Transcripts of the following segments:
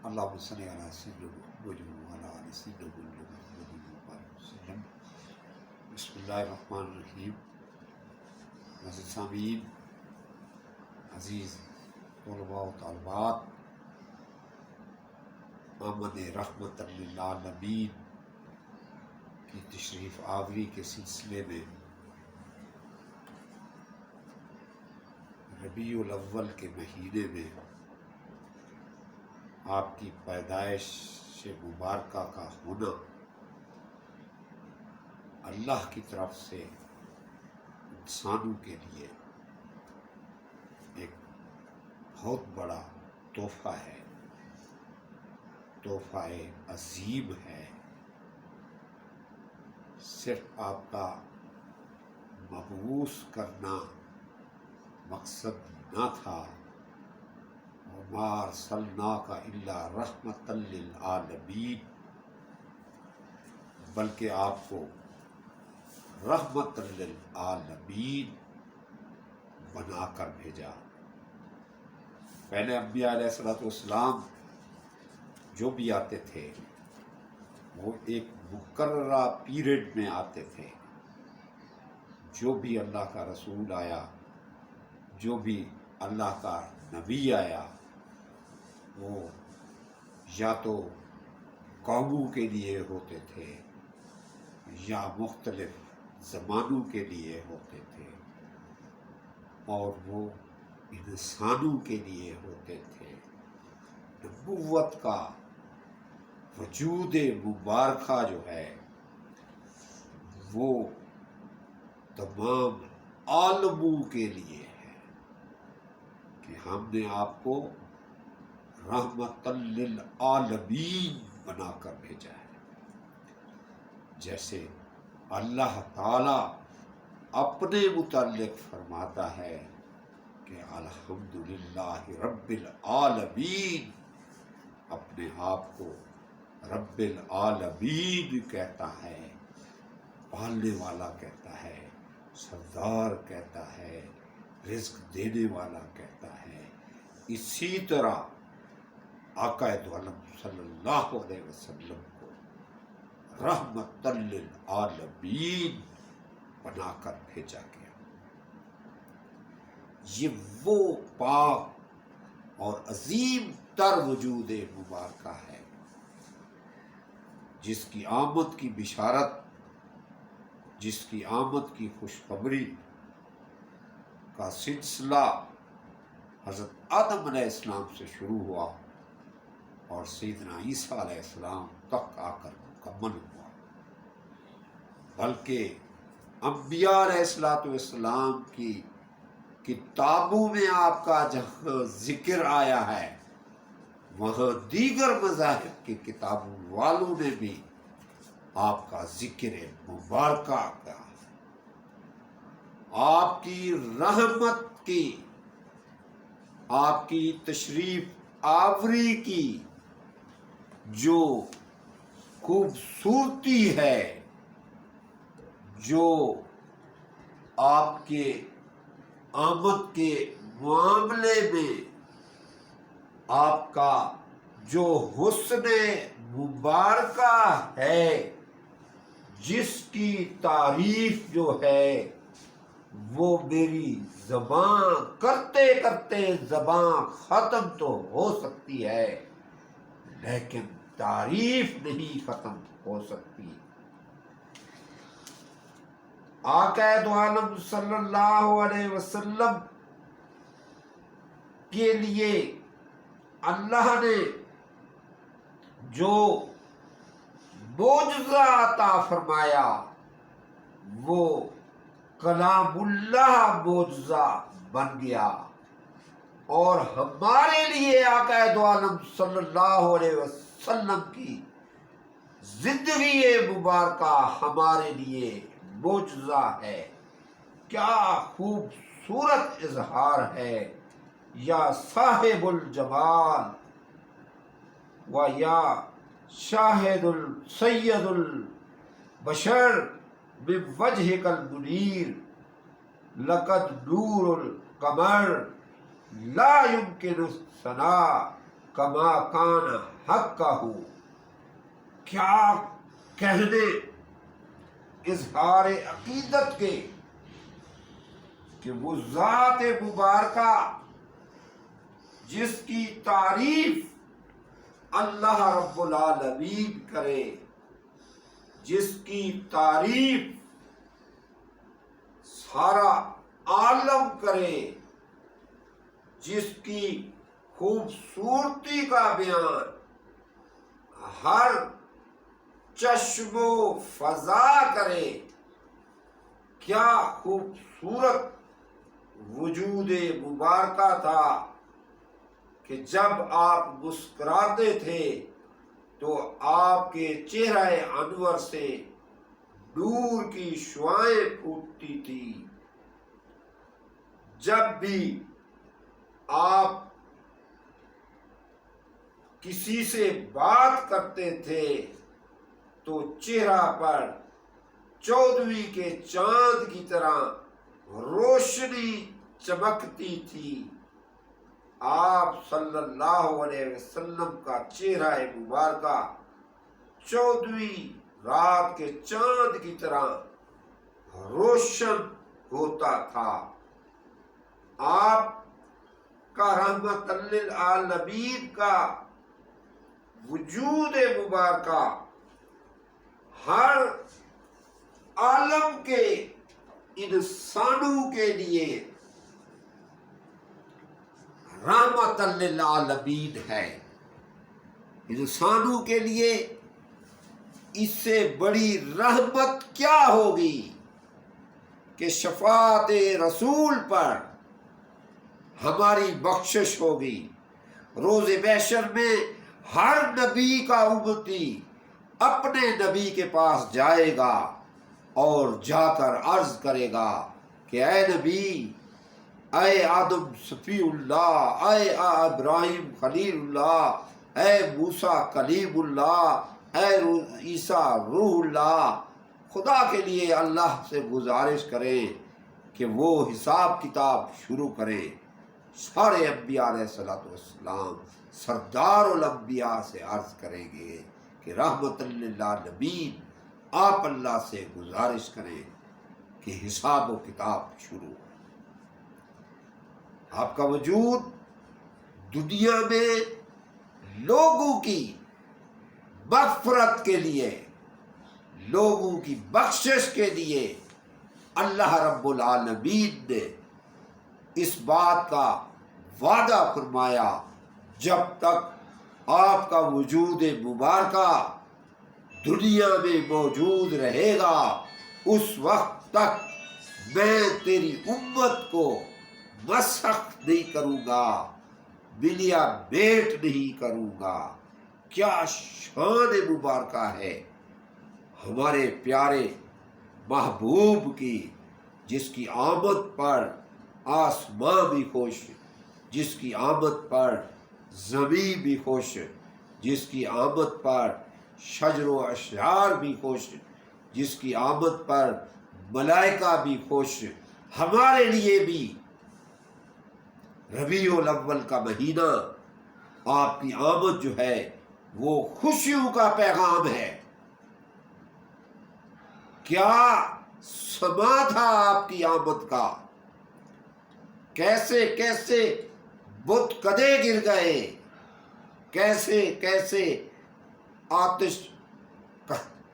اللہم صلی علی سیدنا محمد وعلی آل سیدنا محمد وسلم۔ بسم اللہ الرحمن الرحیم۔ عزیز سامعین، عزیز طلباء و طالبات، آمد رحمت للعالمین کی تشریف آوری کے سلسلے میں ربیع الاول کے مہینے میں آپ کی پیدائش مبارکہ کا ہونا اللہ کی طرف سے انسانوں کے لیے ایک بہت بڑا تحفہ ہے، تحفہ عظیم ہے۔ صرف آپ کا مبعوث کرنا مقصد نہ تھا، وَمَا أَرْسَلْنَاكَ إِلَّا رَحْمَةً لِلْعَالَمِينَ، بلکہ آپ کو رحمت للعالمین بنا کر بھیجا۔ پہلے انبیاء علیہ السلام جو بھی آتے تھے وہ ایک مقررہ پیریڈ میں آتے تھے۔ جو بھی اللہ کا رسول آیا، جو بھی اللہ کا نبی آیا، وہ یا تو قوموں کے لیے ہوتے تھے یا مختلف زمانوں کے لیے ہوتے تھے، اور وہ انسانوں کے لیے ہوتے تھے۔ نبوت کا وجود مبارکہ جو ہے وہ تمام عالموں کے لیے ہے کہ ہم نے آپ کو رحمت للعالمین بنا کر بھیجا ہے۔ جیسے اللہ تعالی اپنے متعلق فرماتا ہے کہ الحمدللہ رب العالمین، اپنے آپ کو رب العالمین کہتا ہے، پالنے والا کہتا ہے، سردار کہتا ہے، رزق دینے والا کہتا ہے۔ اسی طرح آقا دو عالم صلی اللہ علیہ وسلم کو رحمت للعالمین بنا کر بھیجا گیا۔ یہ وہ پاک اور عظیم تر وجود مبارکہ ہے جس کی آمد کی بشارت، جس کی آمد کی خوشخبری کا سلسلہ حضرت آدم علیہ السلام سے شروع ہوا اور سیدنا عیسیٰ علیہ السلام تک آ کر مکمل ہوا۔ بلکہ انبیاء علیہ السلام کی کتابوں میں آپ کا جہاں ذکر آیا ہے، وہاں دیگر مذاہب کی کتابوں والوں نے بھی آپ کا ذکر مبارکہ کا، آپ کی رحمت کی، آپ کی تشریف آوری کی جو خوبصورتی ہے، جو آپ کے آمد کے معاملے میں آپ کا جو حسن مبارکہ ہے، جس کی تعریف جو ہے وہ میری زبان کرتے کرتے زبان ختم تو ہو سکتی ہے، لیکن تعریف نہیں ختم ہو سکتی۔ آقا دو عالم صلی اللہ علیہ وسلم کے لیے اللہ نے جو معجزہ عطا فرمایا وہ کلام اللہ معجزہ بن گیا، اور ہمارے لیے آقا دو عالم صلی اللہ علیہ وسلم کی زندگی مبارکہ ہمارے لیے معجزہ ہے۔ کیا خوبصورت اظہار ہے، یا صاحب الجمال و یا شاہد سید البشر من وجهك المنیر، لقد نور القمر لا يمكن الثناء کما کان حقہ، کیا کہنے اظہار عقیدت کے کہ وہ ذات مبارکہ جس کی تعریف اللہ رب العالمین کرے، جس کی تعریف سارا عالم کرے، جس کی خوبصورتی کا بیان ہر چشم و فضا کرے، کیا خوبصورت وجود مبارکہ تھا کہ جب آپ مسکراتے تھے تو آپ کے چہرہ انور سے نور کی شعائیں پھوٹتی تھی، جب بھی آپ کسی سے بات کرتے تھے تو چہرہ پر 14ویں کے چاند کی طرح روشنی چمکتی تھی۔ آپ صلی اللہ علیہ وسلم کا چہرہ مبارکہ 14ویں رات کے چاند کی طرح روشن ہوتا تھا۔ آپ کا رحمت للعالمین کا وجود مبارکہ ہر عالم کے انسانوں کے لیے رحمت للعالمین ہے۔ انسانوں کے لیے اس سے بڑی رحمت کیا ہوگی کہ شفاعت رسول پر ہماری بخشش ہوگی۔ روز محشر میں ہر نبی کا امتی اپنے نبی کے پاس جائے گا اور جا کر عرض کرے گا کہ اے نبی، اے آدم صفی اللہ، اے ابراہیم خلیل اللہ، اے موسیٰ کلیم اللہ، اے عیسیٰ روح اللہ، خدا کے لیے اللہ سے گزارش کریں کہ وہ حساب کتاب شروع کریں۔ سارے انبیاء علیہ السلام سردار الانبیاء سے عرض کریں گے کہ رحمت للعالمین آپ اللہ سے گزارش کریں کہ حساب و کتاب شروع۔ آپ کا وجود دنیا میں لوگوں کی مغفرت کے لیے، لوگوں کی بخشش کے لیے اللہ رب العالمین نے اس بات کا وعدہ فرمایا، جب تک آپ کا وجود مبارکہ دنیا میں موجود رہے گا اس وقت تک میں تیری امت کو مسخ نہیں کروں گا، بلیا بیٹ نہیں کروں گا۔ کیا شان مبارکہ ہے ہمارے پیارے محبوب کی، جس کی آمد پر آسمان بھی خوش، جس کی آمد پر زمین بھی خوش، جس کی آمد پر شجر و اشجار بھی خوش، جس کی آمد پر ملائکہ بھی خوش۔ ہمارے لیے بھی ربیع الاول کا مہینہ، آپ کی آمد جو ہے وہ خوشیوں کا پیغام ہے۔ کیا سما تھا آپ کی آمد کا، کیسے کیسے بت کدے گر گئے، کیسے کیسے آتش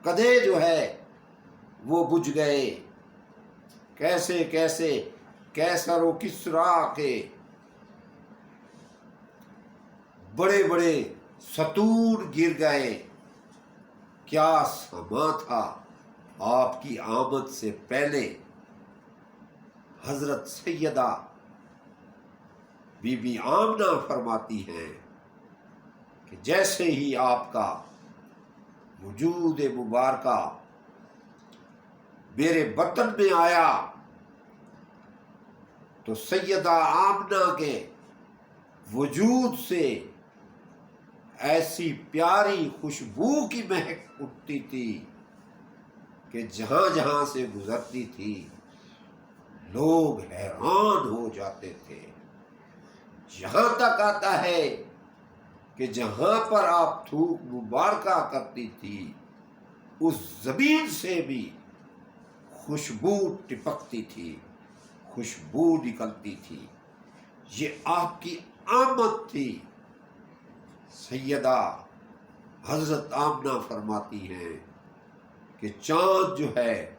کدے جو ہے وہ بجھ گئے، کیسے کیسے کیسر و کسریٰ کے بڑے بڑے ستون گر گئے۔ کیا سما تھا آپ کی آمد سے پہلے۔ حضرت سیدہ بی بی آمنہ فرماتی ہیں کہ جیسے ہی آپ کا وجود مبارکہ میرے بطن میں آیا تو سیدہ آمنہ کے وجود سے ایسی پیاری خوشبو کی مہک اٹھتی تھی کہ جہاں جہاں سے گزرتی تھی لوگ حیران ہو جاتے تھے۔ یہاں تک آتا ہے کہ جہاں پر آپ تھوک مبارکہ کرتی تھی اس زمین سے بھی خوشبو ٹپکتی تھی، خوشبو نکلتی تھی۔ یہ آپ کی آمد تھی۔ سیدہ حضرت آمنہ فرماتی ہیں کہ چاند جو ہے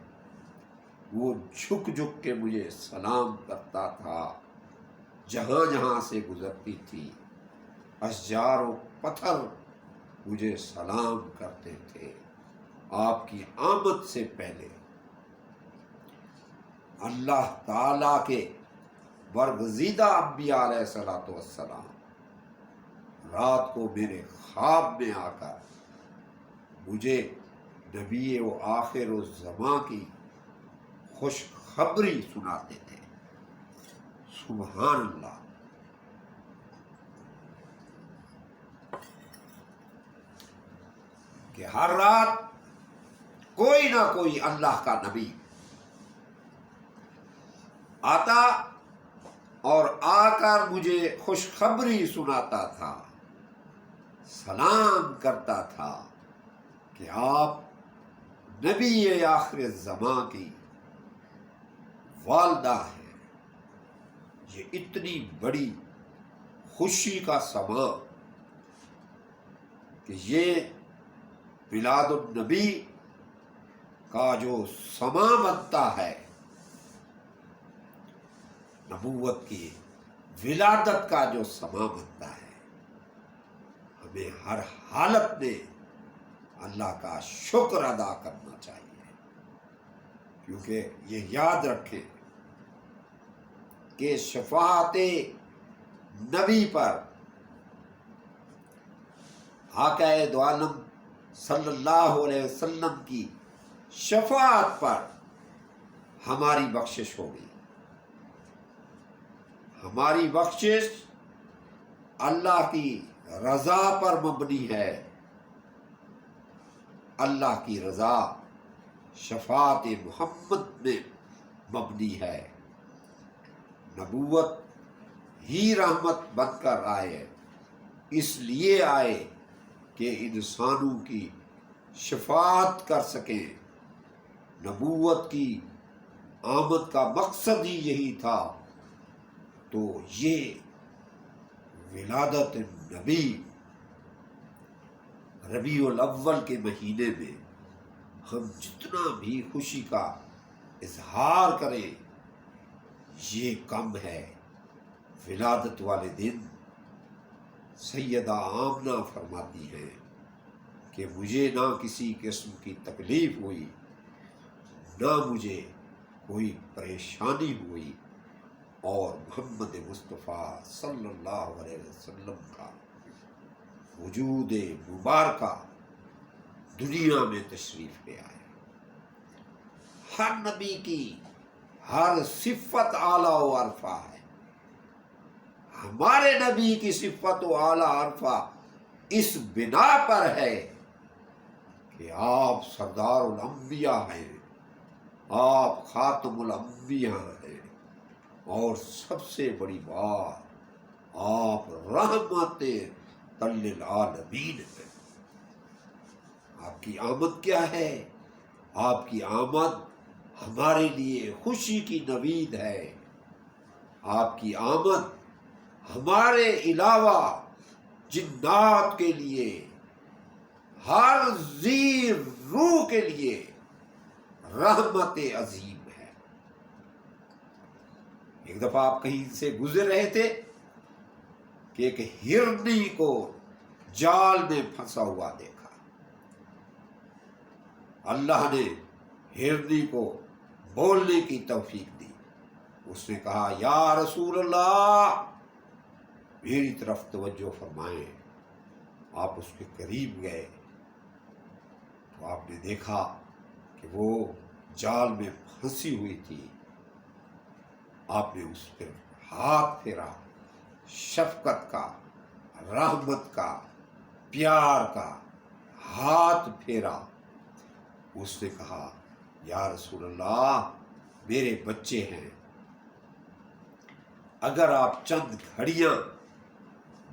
وہ جھک جھک کے مجھے سلام کرتا تھا جہاں جہاں سے گزرتی تھی، اشجار و پتھر مجھے سلام کرتے تھے۔ آپ کی آمد سے پہلے اللہ تعالی کے برگزیدہ انبیاء علیہ الصلوۃ والسلام رات کو میرے خواب میں آ کر مجھے نبی و آخر الزماں کی خوشخبری سناتے تھے۔ سبحان اللہ۔ کہ ہر رات کوئی نہ کوئی اللہ کا نبی آتا اور آ کر مجھے خوشخبری سناتا تھا، سلام کرتا تھا کہ آپ نبی آخر زماں کی والدہ ہیں۔ یہ اتنی بڑی خوشی کا سماں کہ یہ میلاد النبی کا جو سماں بنتا ہے، نبوت کی ولادت کا جو سماں بنتا ہے، ہمیں ہر حالت میں اللہ کا شکر ادا کرنا چاہیے۔ کیونکہ یہ یاد رکھیں کہ شفاعت نبی پر، آقا دو عالم صلی اللہ علیہ وسلم کی شفاعت پر ہماری بخشش ہوگی۔ ہماری بخشش اللہ کی رضا پر مبنی ہے۔ اللہ کی رضا شفاعت محمد میں مبنی ہے۔ نبوت ہی رحمت بن کر آئے، اس لیے آئے کہ انسانوں کی شفاعت کر سکیں۔ نبوت کی آمد کا مقصد ہی یہی تھا۔ تو یہ ولادت نبی ربیع الاول کے مہینے میں ہم جتنا بھی خوشی کا اظہار کریں یہ کم ہے۔ ولادت والے دن سیدہ آمنہ فرماتی ہیں کہ مجھے نہ کسی قسم کی تکلیف ہوئی، نہ مجھے کوئی پریشانی ہوئی، اور محمد مصطفیٰ صلی اللہ علیہ وسلم کا وجود مبارکہ دنیا میں تشریف لے آئے۔ ہر نبی کی ہر صفت اعلیٰ و عرفہ ہے۔ ہمارے نبی کی صفت و اعلیٰ عرفہ اس بنا پر ہے کہ آپ سردار الانبیاء ہیں، آپ خاتم الانبیاء ہیں، اور سب سے بڑی بات آپ رحمت للعالمین ہیں۔ آپ کی آمد کیا ہے؟ آپ کی آمد ہمارے لیے خوشی کی نوید ہے۔ آپ کی آمد ہمارے علاوہ جنات کے لیے، ہر ذی روح کے لیے رحمت عظیم ہے۔ ایک دفعہ آپ کہیں سے گزر رہے تھے کہ ایک ہرنی کو جال میں پھنسا ہوا دیکھا۔ اللہ نے ہرنی کو بولنے کی توفیق دی۔ اس نے کہا یا رسول اللہ میری طرف توجہ فرمائیں۔ آپ اس کے قریب گئے تو آپ نے دیکھا کہ وہ جال میں پھنسی ہوئی تھی۔ آپ نے اس پر ہاتھ پھیرا، شفقت کا، رحمت کا، پیار کا ہاتھ پھیرا۔ اس نے کہا یا رسول اللہ میرے بچے ہیں، اگر آپ چند گھڑیاں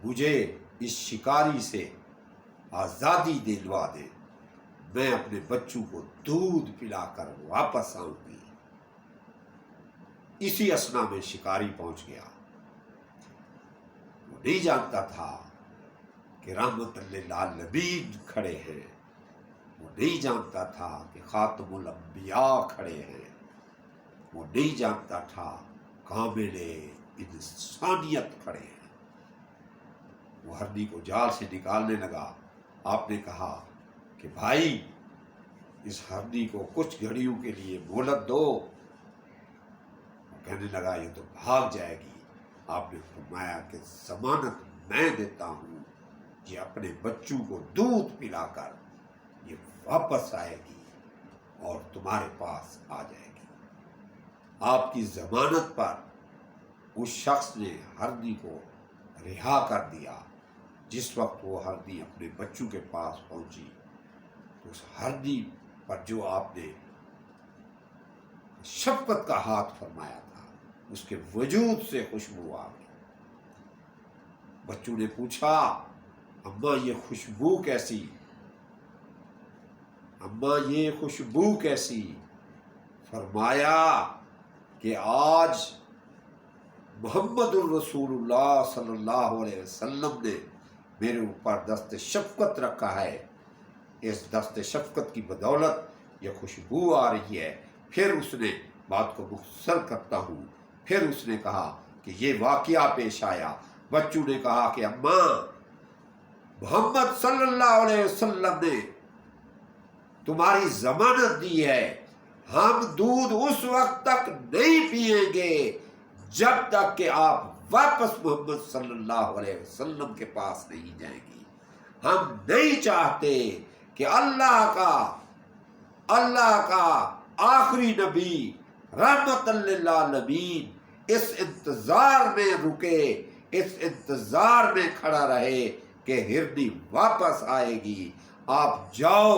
مجھے اس شکاری سے آزادی دلوا دیں، میں اپنے بچوں کو دودھ پلا کر واپس آؤں گی۔ اسی اثنا میں شکاری پہنچ گیا۔ وہ نہیں جانتا تھا کہ رحمت للعالمین کھڑے ہیں، وہ نہیں جانتا تھا کہ خاتم الانبیاء کھڑے ہیں، وہ نہیں جانتا تھا کامل انسانیت کھڑے ہیں۔ وہ ہرنی کو جال سے نکالنے لگا۔ آپ نے کہا کہ بھائی اس ہرنی کو کچھ گھڑیوں کے لیے مہلت دو۔ وہ کہنے لگا یہ تو بھاگ جائے گی۔ آپ نے فرمایا کہ ضمانت میں دیتا ہوں، یہ اپنے بچوں کو دودھ پلا کر یہ واپس آئے گی اور تمہارے پاس آ جائے گی۔ آپ کی ضمانت پر اس شخص نے ہرنی کو رہا کر دیا۔ جس وقت وہ ہرنی اپنے بچوں کے پاس پہنچی تو اس ہرنی پر جو آپ نے شفقت کا ہاتھ فرمایا تھا اس کے وجود سے خوشبو آ گئی۔ بچوں نے پوچھا اماں یہ خوشبو کیسی، اماں یہ خوشبو کیسی؟ فرمایا کہ آج محمد الرسول اللہ صلی اللہ علیہ وسلم نے میرے اوپر دست شفقت رکھا ہے، اس دست شفقت کی بدولت یہ خوشبو آ رہی ہے۔ پھر اس نے بات کو مختصر کرتا ہوں، پھر اس نے کہا کہ یہ واقعہ پیش آیا۔ بچوں نے کہا کہ اماں محمد صلی اللہ علیہ وسلم نے تمہاری ضمانت دی ہے، ہم دودھ اس وقت تک نہیں پیئیں گے جب تک کہ آپ واپس محمد صلی اللہ علیہ وسلم کے پاس نہیں جائیں گی۔ ہم نہیں چاہتے کہ اللہ کا آخری نبی رحمت للعالمین اس انتظار میں رکے، اس انتظار میں کھڑا رہے کہ ہرنی واپس آئے گی۔ آپ جاؤ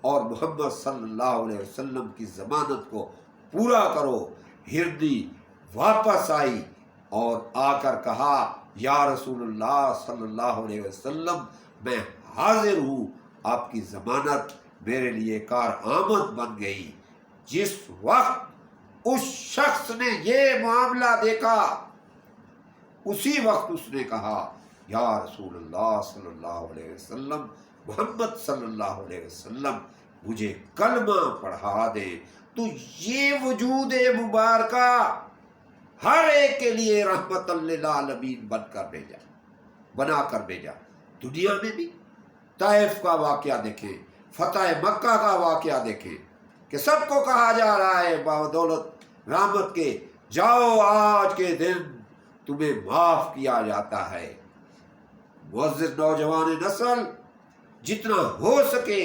اور محمد صلی اللہ علیہ وسلم کی ضمانت کو پورا کرو۔ ہرنی واپس آئی اور آ کر کہا یا رسول اللہ صلی اللہ علیہ وسلم میں حاضر ہوں، آپ کی ضمانت میرے لیے کارآمد بن گئی۔ جس وقت اس شخص نے یہ معاملہ دیکھا اسی وقت اس نے کہا یا رسول اللہ صلی اللہ علیہ وسلم، محمد صلی اللہ علیہ وسلم مجھے کلمہ پڑھا دے تو یہ وجود مبارکہ ہر ایک کے لیے رحمت للعالمین بنا کر بھیجا۔ دنیا میں بھی طائف کا واقعہ دیکھیں، فتح مکہ کا واقعہ دیکھیں کہ سب کو کہا جا رہا ہے بدولت رحمت کے جاؤ آج کے دن تمہیں معاف کیا جاتا ہے۔ معزز نوجوان نسل، جتنا ہو سکے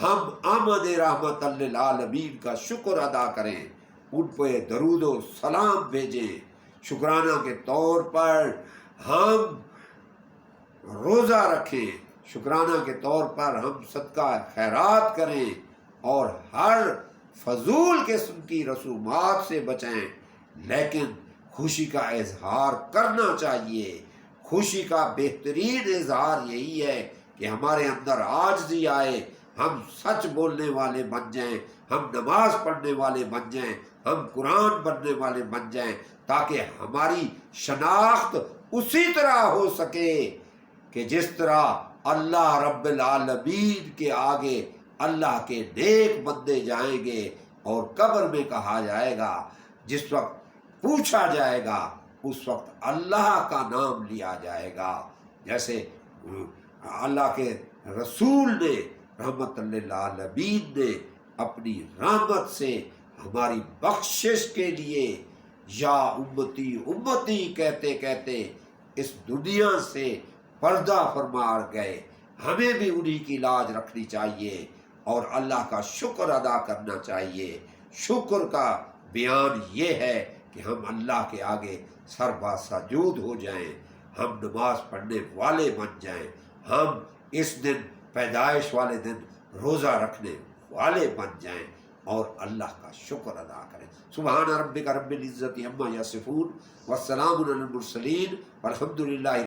ہم آمد رحمت للعالمین کا شکر ادا کریں، ان پہ درود و سلام بھیجیں۔ شکرانہ کے طور پر ہم روزہ رکھیں، شکرانہ کے طور پر ہم صدقہ خیرات کریں اور ہر فضول قسم کی رسومات سے بچیں، لیکن خوشی کا اظہار کرنا چاہیے۔ خوشی کا بہترین اظہار یہی ہے کہ ہمارے اندر عاجزی آئے، ہم سچ بولنے والے بن جائیں، ہم نماز پڑھنے والے بن جائیں، ہم قرآن پڑھنے والے بن جائیں، تاکہ ہماری شناخت اسی طرح ہو سکے کہ جس طرح اللہ رب العالمین کے آگے اللہ کے نیک بندے جائیں گے اور قبر میں کہا جائے گا، جس وقت پوچھا جائے گا اس وقت اللہ کا نام لیا جائے گا۔ جیسے اللہ کے رسول نے رحمت للعالمین نے اپنی رحمت سے ہماری بخشش کے لیے یا امتی امتی کہتے کہتے اس دنیا سے پردہ فرما گئے، ہمیں بھی انہی کی لاج رکھنی چاہیے اور اللہ کا شکر ادا کرنا چاہیے۔ شکر کا بیان یہ ہے کہ ہم اللہ کے آگے سربا سجود ہو جائیں، ہم نماز پڑھنے والے بن جائیں، ہم اس دن پیدائش والے دن روزہ رکھنے والے بن جائیں اور اللہ کا شکر ادا کریں۔ سبحان ربک رب العزت عما یصفون والسلام علی المرسلین والحمد للہ